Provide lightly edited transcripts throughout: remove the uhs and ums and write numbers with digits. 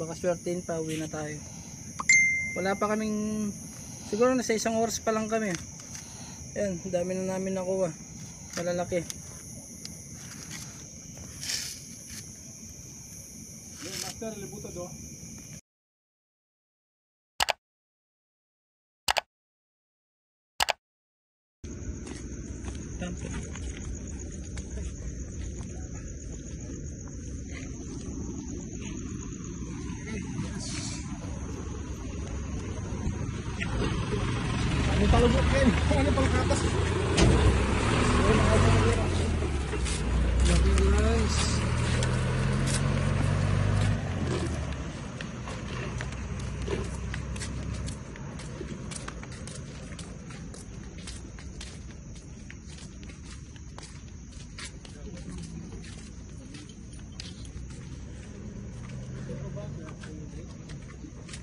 Baka swertein pa, uwi na tayo. Wala pa kaming, siguro nasa 1 oras pa lang kami. Ayan, dami na namin nakuha. Malalaki. Master, libuto do. Ano palubok yan? Ano palakatas? Guys.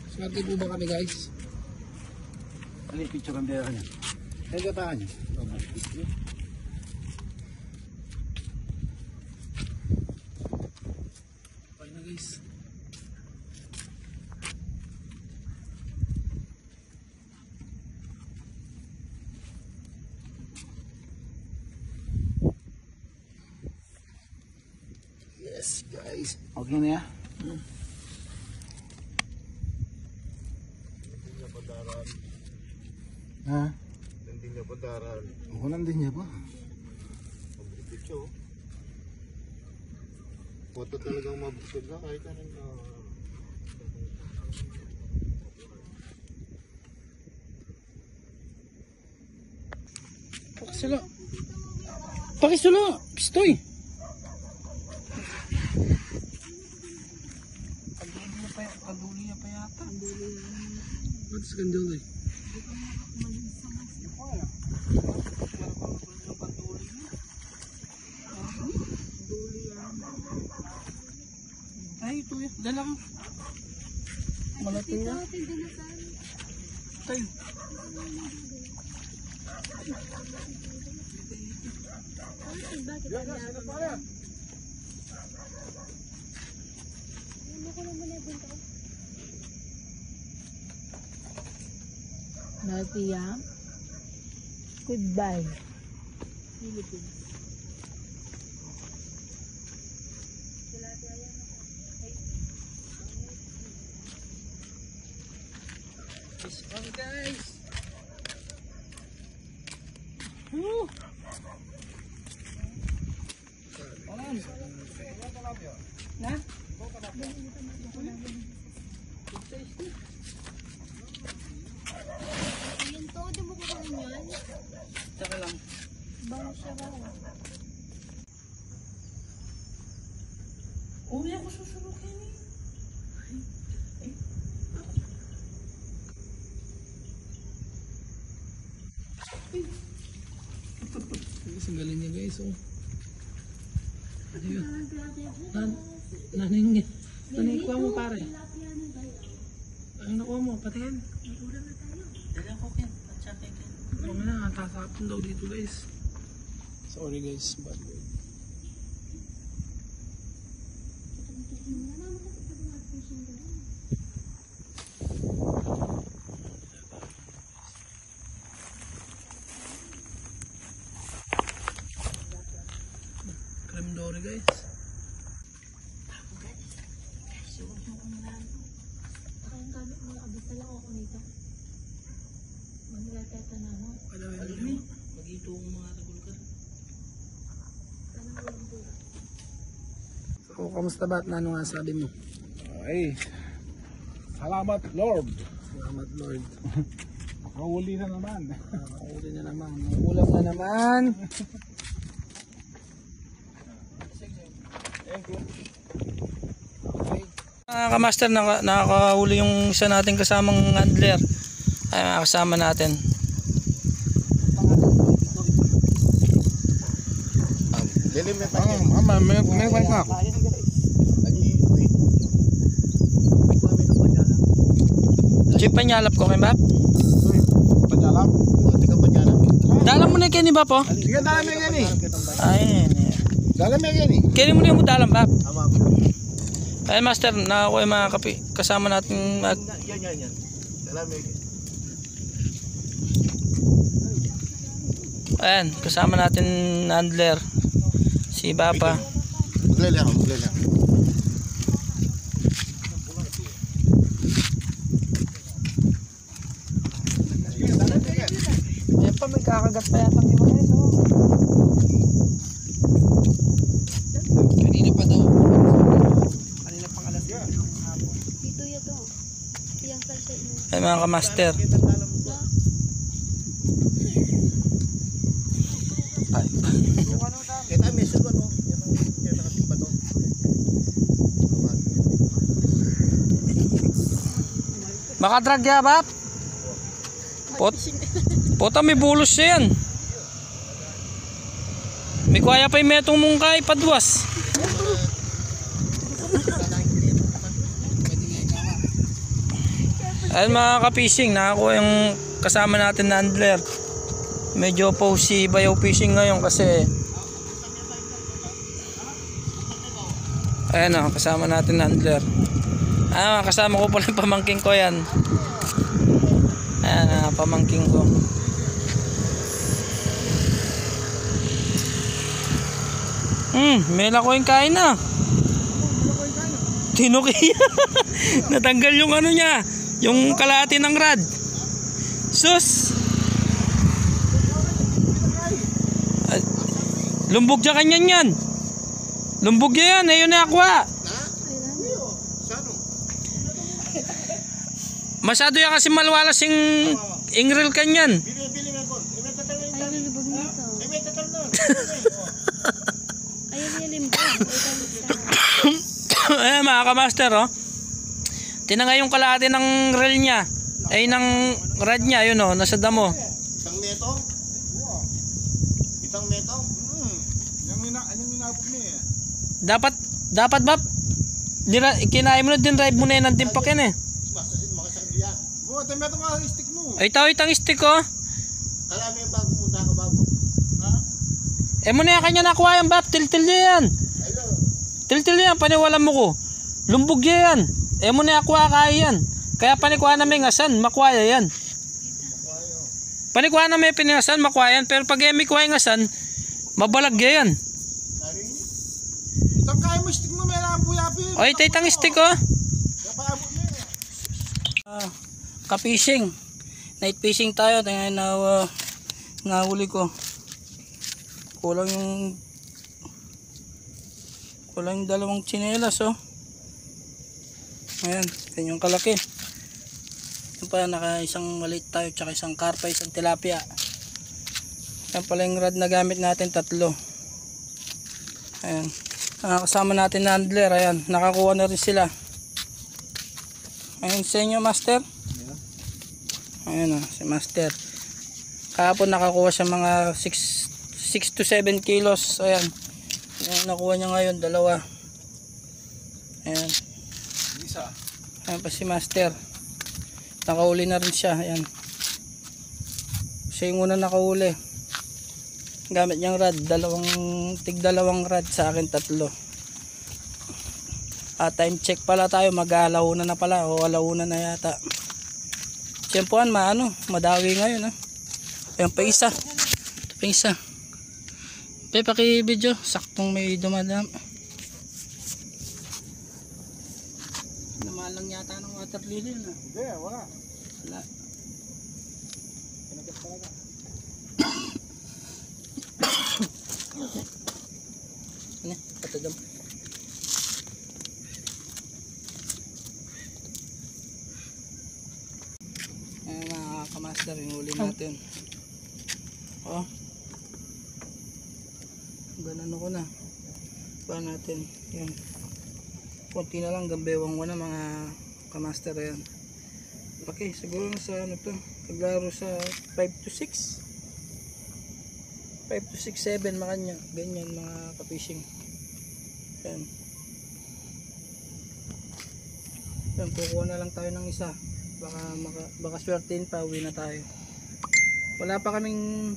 Swerte po ba kami guys? Ano yung picture ang biyaya niya? Ay, gataan niya. Okay na guys. Yes guys. Okay na yan? Ha? Nandun niya pa daran. Oo, nandun niya pa. Mabutit siya oh. Foto talagang mabutit ka kahit anong Pakisula. Pakisula. Pistoy. Kanduliya pa yata. What is kanduliya? Ay, ito yun. Dalang. Malaki yan. Tayo. Natia, goodbye. Okay guys. Woo! Na? Yung todo mo ko kami yan. Tsaka lang. Bango siya ba? Uwi ako susurukin eh. Guys, ang galing niya guys oh. Ano yun? Naning kuha mo pare. Ano nakuha mo? Pati yan. Dala ko yan. Patsaka yan. Mga na, tasapin daw dito guys. Sorry guys, bad word. Creme dore guys. Kayang gamit mo, abisa lang ako nito. Maglatata na mo. Alimi. Mag-ito ang mga tagulkan. Tanang walang buka. So, kamusta ba at ano nga sabi mo? ay, salamat Lord. Salamat Lord. Nakahuli na naman. Nakahuli na naman. Ulam na naman. Mga kamaster, nakakahuli yung isa nating kasamang handler. Ay, kasama natin. Dilim na tayo. Ama, may ka ako. Chip panyalap ko kay Bap. Panyalap. Tika panyalap. Dalam mo na kini Bap oh. Sige, dalam mo yan eh. Ay, Dalam mo yan eh. kini mo na yung dalam Bap. Ayan master, nakakuha yung mga kasama natin Yan. Salamat. ayan, kasama natin handler si Papa. Maglele ako. Ayan pa, may kakagat pa yata yung mga iso. Kanina pa daw. Kanina pang alas ng hapon. Dito yun to. Iyang sa inyo. Ayan mga kamaster. Ay. Kita may sulo no. Yan nakatimba to. Makadrag ya, Bap? Puta, may bulos siya yan. May kuwaya pa yung metong mungkay, padwas. Ayun mga ka-fishing, nakakuha yung kasama natin na handler. Medyo po si Bayaw Fishing ngayon kasi ayan o, kasama natin na handler. Kasama ko pala yung pamangking ko yan. Ayan, pamangking ko. May lako yung kain na. Tinuki. Natanggal yung ano niya, yung kalahati ng rad. Sus. Lumbog dyan kanyan yan. Lumbog yan, ayun na aqua. Masyado yan kasi malwalas yung ingril kanyan. Ayaw nilibog nito. Ayaw nilibog. Ayan mga kamaster oh. Tinangay yung kalahati ng reel niya. Ay ng rad niya, yun oh, nasa damo. Isang meto? Isang meto? Yung inabot mo eh. Dapat Bap. Kinain mo na din drive mo na yan ng timpak yan eh. Makasanggiya. Oo, meto ka stick mo. Ay tao itang stick oh. Alam mo yung bago punta ka bago. Ha? Eh mo na yan kanya nakuha yan Bap. Tiltil niya yan. Tiltil niya yan. Paniwalan mo ko. Lumbog niya yan. Eh mo na nakuha kaya yan. Kaya panikuha namin ngasan. Makuha yan. Panikuha namin pinangasan. Makuha yan. Pero pag may kuha yung ngasan, mabalag yan. Itang kaya mo stick mo. May nabuyapi. Ay itang stick oh. Ka-fishing. Night fishing tayo. Tingnan na nahuli ko. Kulang yung dalawang tsinelas oh. Ayan, yan yung kalaki. Yan pa, naka isang maliit tayo tsaka isang karpa, isang tilapia. Yan pala yung rod na gamit natin, 3. Ayan, kasama natin na handler. Ayan, nakakuha na rin sila. Ayan sa inyo master. Ayan si master. Kahapon nakakuha siya mga 6 to 7 kilos. Ayan, nakuha niya ngayon 2. Ayan. Ayan pa si master. Nakahuli na rin siya. Ayan. Siya yung una nakahuli. Gamit niyang rad. Tig-2 rad, sa akin 3. Time check pala tayo. Mag-alauna na pala. O alauna na yata. Siyempuan madawi ngayon ha. Ayan pa isa. Ito pa isa. Paki-video. Saktong may dumadam. Lang yata ng water lily na. Hindi, wala. Wala. Pinagat talaga. Ano? Patagam. Ayan mga kamaster, yung huli natin. Oh. Ganun ko na. Pa natin. Yan. Kunti na lang, gambewang na mga kamaster yan. Okay, siguro na sa naglaro sa 5 to 6 5 to 6, 7 makanya. Ganyan mga ka-fishing. Yan. Yan, kukuha na lang tayo ng isa. Baka swertein pa, uwi na tayo. Wala pa kaming,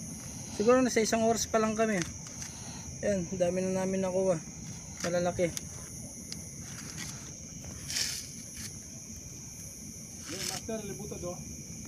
siguro nasa 1 oras pa lang kami. Yan, dami na namin nakuha. Malalaki. master, libuta do.